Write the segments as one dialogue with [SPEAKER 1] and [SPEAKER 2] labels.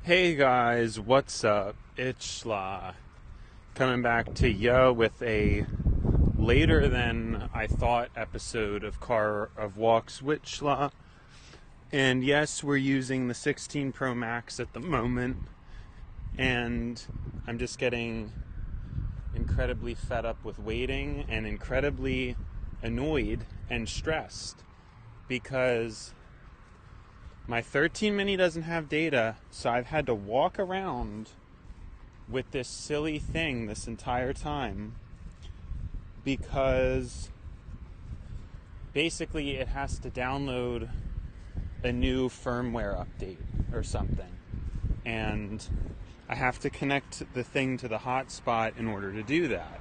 [SPEAKER 1] Hey guys, what's up? It's Schla coming back to ya with a later than I thought episode of Car of Walks with Schla. And yes, we're using the 16 Pro Max at the moment, and I'm just getting incredibly fed up with waiting and incredibly annoyed and stressed because my 13 mini doesn't have data, so I've had to walk around with this silly thing this entire time because basically it has to download a new firmware update or something. And I have to connect the thing to the hotspot in order to do that.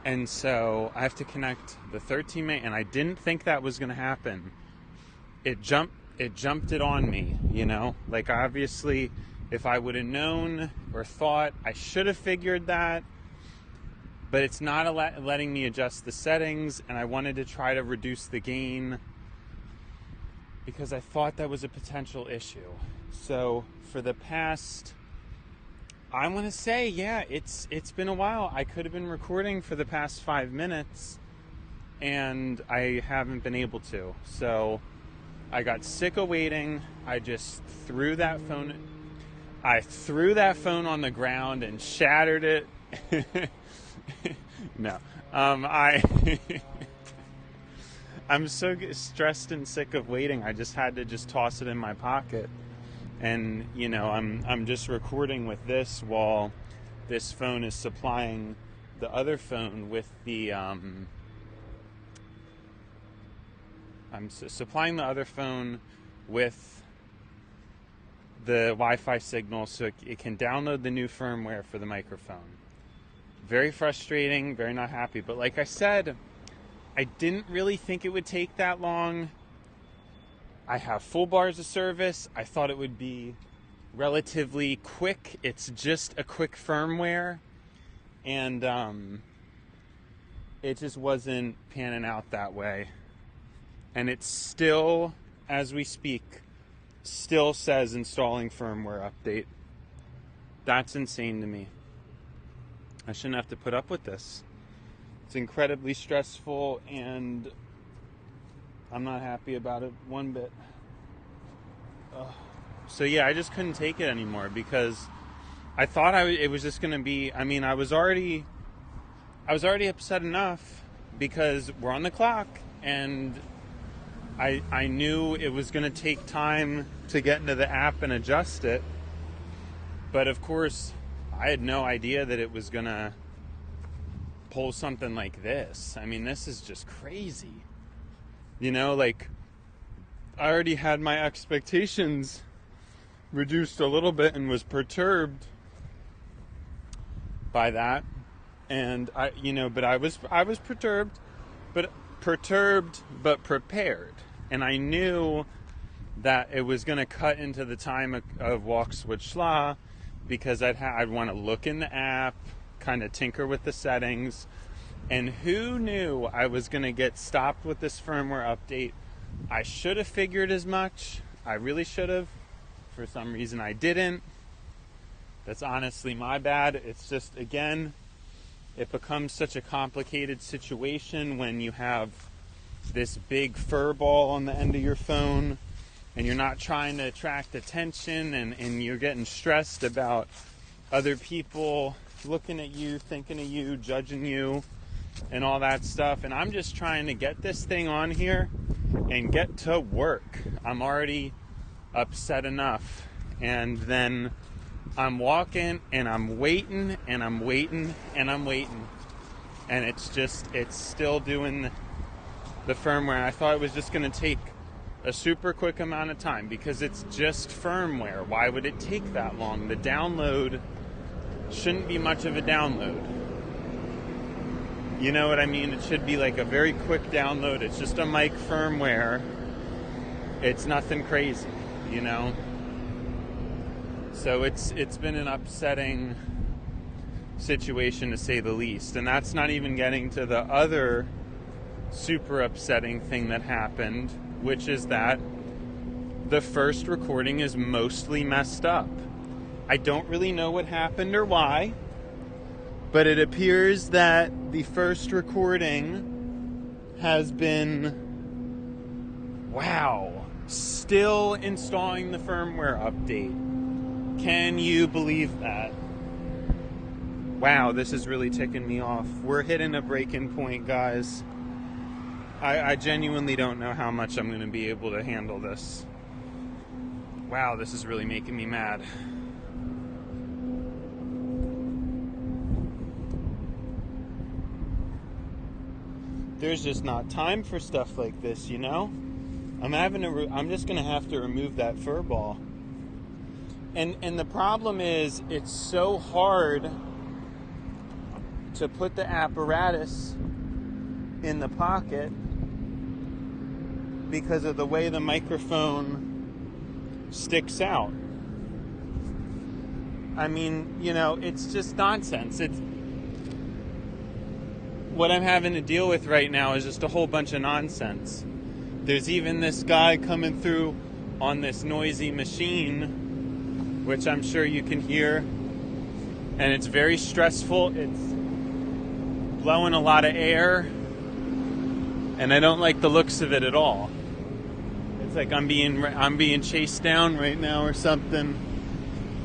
[SPEAKER 1] And so I have to connect the 13 mini, and I didn't think that was going to happen. It jumped it on me, you know? Like, obviously, if I would have known or thought, I should have figured that. But it's not letting me adjust the settings, and I wanted to try to reduce the gain because I thought that was a potential issue. So for the past, I want to say, yeah, it's been a while. I could have been recording for the past 5 minutes, and I haven't been able to. So I got sick of waiting. I just threw that phone. I threw that phone on the ground and shattered it. No, I'm so stressed and sick of waiting. I just had to just toss it in my pocket, and you know, I'm just recording with this while this phone is supplying the other phone with the I'm supplying the other phone with the Wi-Fi signal so it can download the new firmware for the microphone. Very frustrating, very not happy. But like I said, I didn't really think it would take that long. I have full bars of service. I thought it would be relatively quick. It's just a quick firmware. And it just wasn't panning out that way. And it's still, as we speak, still says installing firmware update. That's insane to me. I shouldn't have to put up with this. It's incredibly stressful, and I'm not happy about it one bit. So yeah, I just couldn't take it anymore because I thought it was just going to be, I mean, I was already upset enough because we're on the clock, and I knew it was going to take time to get into the app and adjust it. But of course, I had no idea that it was going to pull something like this. I mean, this is just crazy. You know, like, I already had my expectations reduced a little bit and was perturbed by that. And but I was perturbed, but prepared. And I knew that it was going to cut into the time of Walks with Schla because I'd want to look in the app, kind of tinker with the settings. And who knew I was going to get stopped with this firmware update? I should have figured as much. I really should have. For some reason I didn't. That's honestly my bad. It's just, again, it becomes such a complicated situation when you have this big furball on the end of your phone and you're not trying to attract attention, and you're getting stressed about other people looking at you, thinking of you, judging you, and all that stuff. And I'm just trying to get this thing on here and get to work. I'm already upset enough. And then I'm walking and I'm waiting and I'm waiting and I'm waiting. And it's still doing the firmware. I thought it was just going to take a super quick amount of time because it's just firmware. Why would it take that long? The download shouldn't be much of a download. You know what I mean? It should be like a very quick download. It's just a mic firmware. It's nothing crazy, you know? So it's been an upsetting situation, to say the least. And that's not even getting to the other super upsetting thing that happened, which is that the first recording is mostly messed up. I don't really know what happened or why, but it appears that the first recording has been, wow, still installing the firmware update. Can you believe that? Wow, this is really ticking me off. We're hitting a breaking point, guys. I genuinely don't know how much I'm going to be able to handle this. Wow, this is really making me mad. There's just not time for stuff like this, you know? I'm just gonna have to remove that furball. And the problem is, it's so hard to put the apparatus in the pocket because of the way the microphone sticks out. I mean, you know, it's just nonsense. What I'm having to deal with right now is just a whole bunch of nonsense. There's even this guy coming through on this noisy machine, which I'm sure you can hear, and it's very stressful. It's blowing a lot of air, and I don't like the looks of it at all. It's like I'm being chased down right now or something.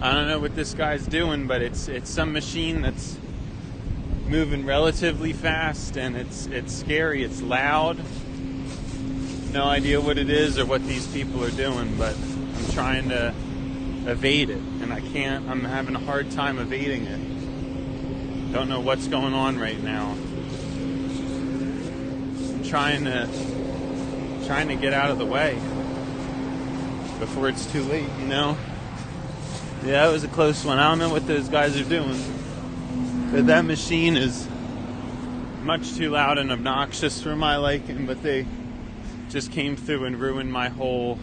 [SPEAKER 1] I don't know what this guy's doing, but it's some machine that's moving relatively fast, and it's scary. It's loud. No idea what it is or what these people are doing, but I'm trying to evade it, and I can't. I'm having a hard time evading it. Don't know what's going on right now. I'm trying to get out of the way before it's too late, you know? Yeah, that was a close one. I don't know what those guys are doing. But that machine is much too loud and obnoxious for my liking, but they just came through and ruined my whole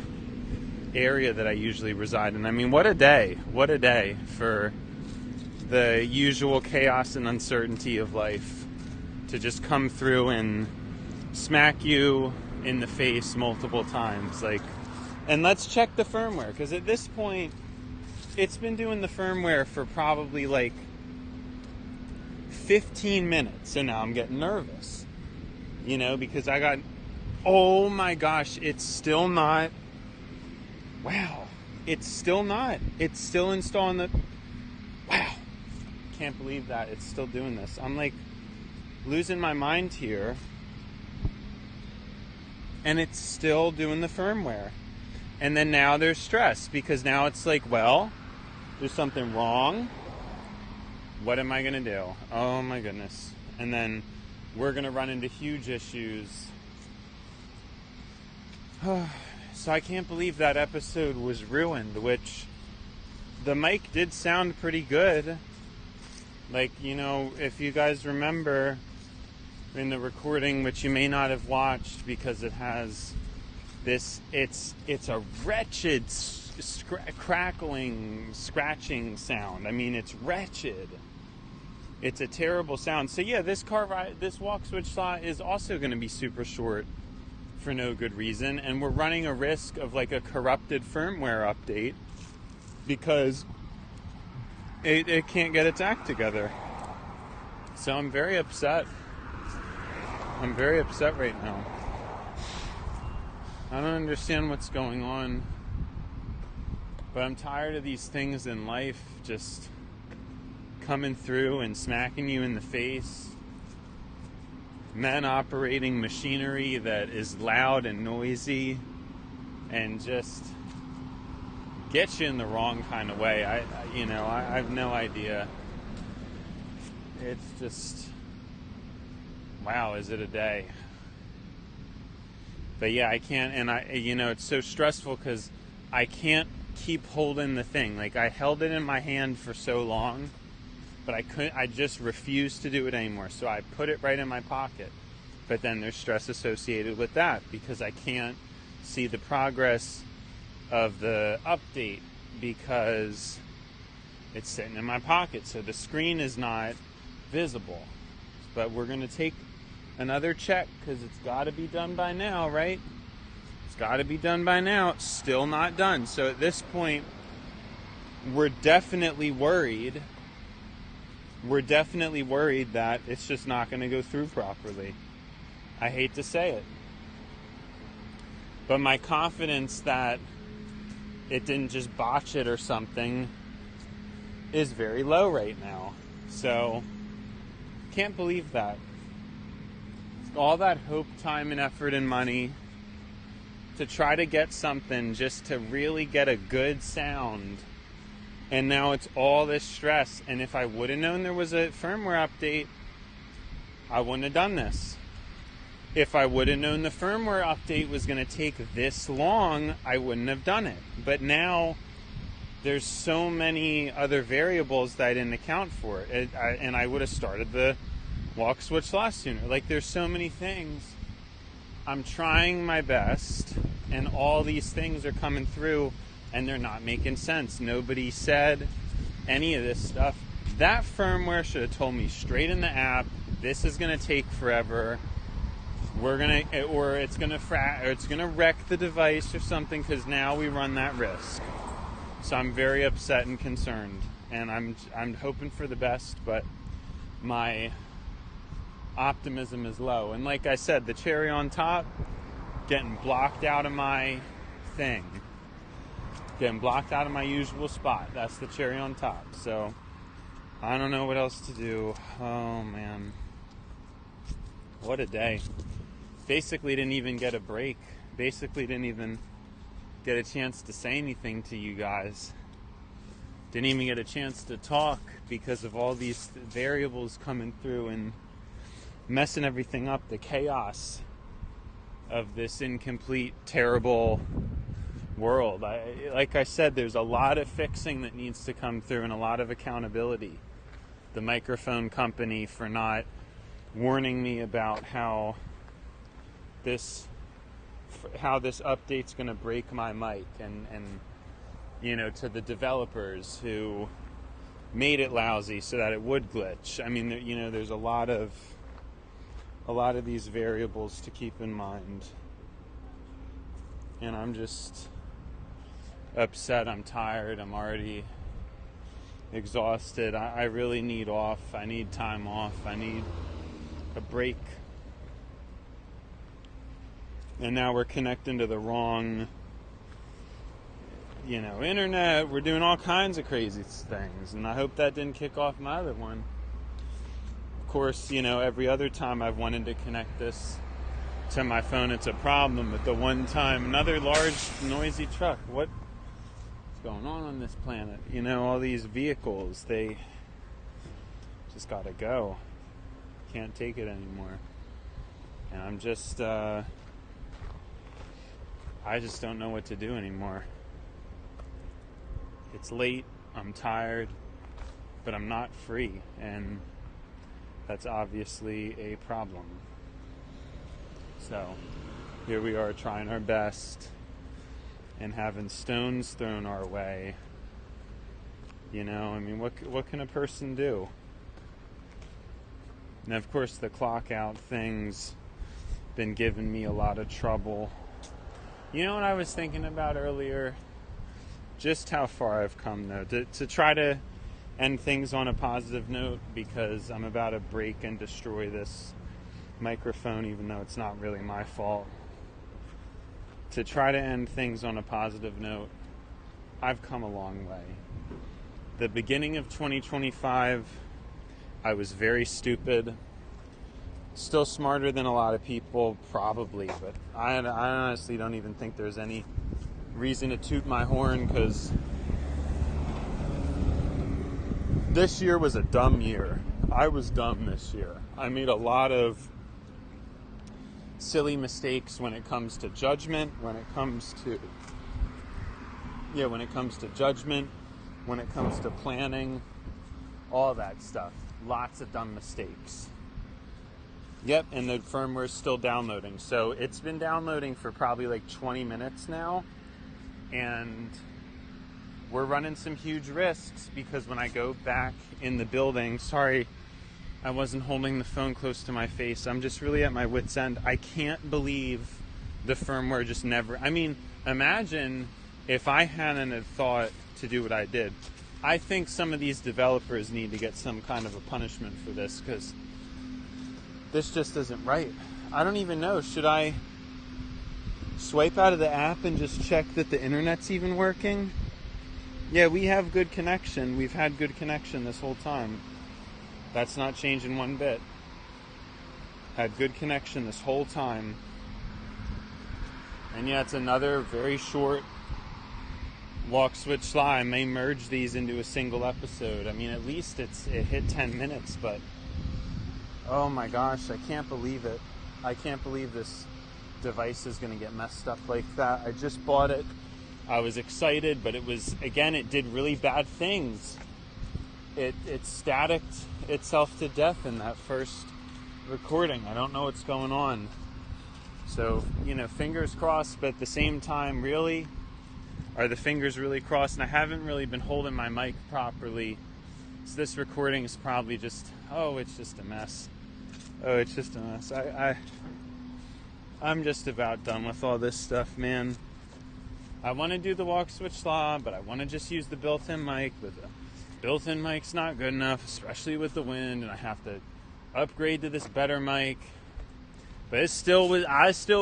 [SPEAKER 1] area that I usually reside in. I mean, what a day. What a day for the usual chaos and uncertainty of life to just come through and smack you in the face multiple times. And let's check the firmware, because at this point, it's been doing the firmware for probably 15 minutes, and now I'm getting nervous, you know, because oh my gosh, it's still not, wow, it's still installing wow, can't believe that it's still doing this. I'm losing my mind here, and it's still doing the firmware. And then now there's stress, because now it's well, there's something wrong. What am I going to do? Oh my goodness. And then we're going to run into huge issues. So I can't believe that episode was ruined, which the mic did sound pretty good. You know, if you guys remember in the recording, which you may not have watched because it has this, it's a wretched crackling, scratching sound. I mean, it's wretched. It's a terrible sound. So yeah, this walk switch slot is also going to be super short for no good reason, and we're running a risk of a corrupted firmware update because it can't get its act together. So I'm very upset. I'm very upset right now. I don't understand what's going on, but I'm tired of these things in life just coming through and smacking you in the face. Men operating machinery that is loud and noisy and just gets you in the wrong kind of way. I have no idea. It's just, wow, is it a day? But yeah, I can't, and it's so stressful because I can't keep holding the thing. I held it in my hand for so long, but I just refused to do it anymore. So I put it right in my pocket. But then there's stress associated with that because I can't see the progress of the update because it's sitting in my pocket. So the screen is not visible. But we're going to take another check because it's got to be done by now, right? It's got to be done by now. It's still not done. So at this point, we're definitely worried. We're definitely worried that it's just not going to go through properly. I hate to say it. But my confidence that it didn't just botch it or something is very low right now. So, can't believe that. All that hope, time, and effort and money to try to get something just to really get a good sound. And now it's all this stress. And if I would have known there was a firmware update, I wouldn't have done this. If I would have known the firmware update was going to take this long, I wouldn't have done it. But now there's so many other variables that I didn't account for. And I would have started the walk switch loss sooner. Like, there's so many things. I'm trying my best, and all these things are coming through, and they're not making sense. Nobody said any of this stuff. That firmware should have told me straight in the app, this is going to take forever. It's gonna wreck the device or something, because now we run that risk. So I'm very upset and concerned, and I'm hoping for the best, but my optimism is low. And like I said, the cherry on top, getting blocked out of my thing, getting blocked out of my usual spot. That's the cherry on top. So I don't know what else to do. Oh man, what a day. Basically didn't even get a break. Basically didn't even get a chance to say anything to you guys. Didn't even get a chance to talk because of all these variables coming through and messing everything up. The chaos of this incomplete, terrible world. Like I said, there's a lot of fixing that needs to come through and a lot of accountability. The microphone company for not warning me about how this update's going to break my mic, and you know, to the developers who made it lousy so that it would glitch. I mean, you know, there's a lot of these variables to keep in mind, and I'm just upset. I'm tired. I'm already exhausted. I really need off. I need time off. I need a break. And now we're connecting to the wrong, you know, internet. We're doing all kinds of crazy things, and I hope that didn't kick off my other one. Of course, you know, every other time I've wanted to connect this to my phone, it's a problem. But the one time, another large, noisy truck. What's going on this planet? You know, all these vehicles, they just gotta go. Can't take it anymore. And I'm just, I just don't know what to do anymore. It's late, I'm tired, but I'm not free, and that's obviously a problem. So, here we are trying our best and having stones thrown our way. You know, I mean, what can a person do? And of course, the clock out thing's been giving me a lot of trouble. You know what I was thinking about earlier? Just how far I've come, though. To try to end things on a positive note, because I'm about to break and destroy this microphone, even though it's not really my fault. To try to end things on a positive note, I've come a long way. The beginning of 2025, I was very stupid. Still smarter than a lot of people, probably, but I honestly don't even think there's any reason to toot my horn, because this year was a dumb year. I was dumb this year. I made a lot of silly mistakes when it comes to judgment, when it comes to judgment, when it comes to planning, all that stuff. Lots of dumb mistakes. Yep, and the firmware's still downloading. So it's been downloading for probably like 20 minutes now. And we're running some huge risks, because when I go back in the building, sorry, I wasn't holding the phone close to my face. I'm just really at my wit's end. I can't believe the firmware just never... I mean, imagine if I hadn't have thought to do what I did. I think some of these developers need to get some kind of a punishment for this, because this just isn't right. I don't even know. Should I swipe out of the app and just check that the internet's even working? Yeah, we have good connection. We've had good connection this whole time. That's not changing one bit. Had good connection this whole time. And yeah, it's another very short walk, switch, schla. I may merge these into a single episode. I mean, at least it hit 10 minutes, but oh my gosh, I can't believe it. I can't believe this device is going to get messed up like that. I just bought it. I was excited, but it did really bad things. It staticked itself to death in that first recording. I don't know what's going on. So, fingers crossed, but at the same time, really, are the fingers really crossed? And I haven't really been holding my mic properly. So this recording is probably just, it's just a mess. Oh, it's just a mess. I'm just about done with all this stuff, man. I want to do the walk, switch, schla, but I want to just use the built-in mic, but the built-in mic's not good enough, especially with the wind, and I have to upgrade to this better mic. But I still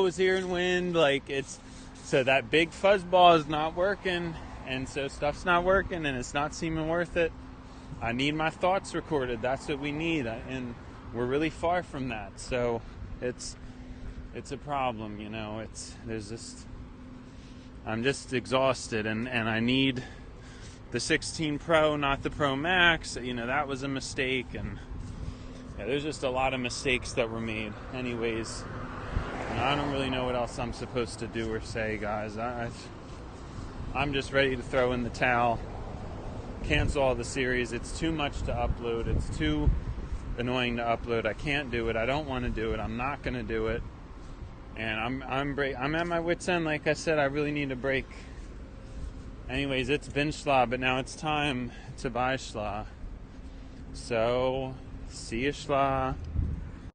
[SPEAKER 1] was hearing wind, so that big fuzzball is not working, and so stuff's not working, and it's not seeming worth it. I need my thoughts recorded. That's what we need, and we're really far from that. So it's a problem, I'm just exhausted, and I need the 16 Pro, not the Pro Max. That was a mistake, and yeah, there's just a lot of mistakes that were made. Anyways, I don't really know what else I'm supposed to do or say, guys. I'm just ready to throw in the towel, cancel all the series. It's too much to upload. It's too annoying to upload. I can't do it. I don't want to do it. I'm not going to do it. And I'm at my wit's end. Like I said, I really need a break. Anyways, it's been schla, but now it's time to buy schla. So, see you, schla.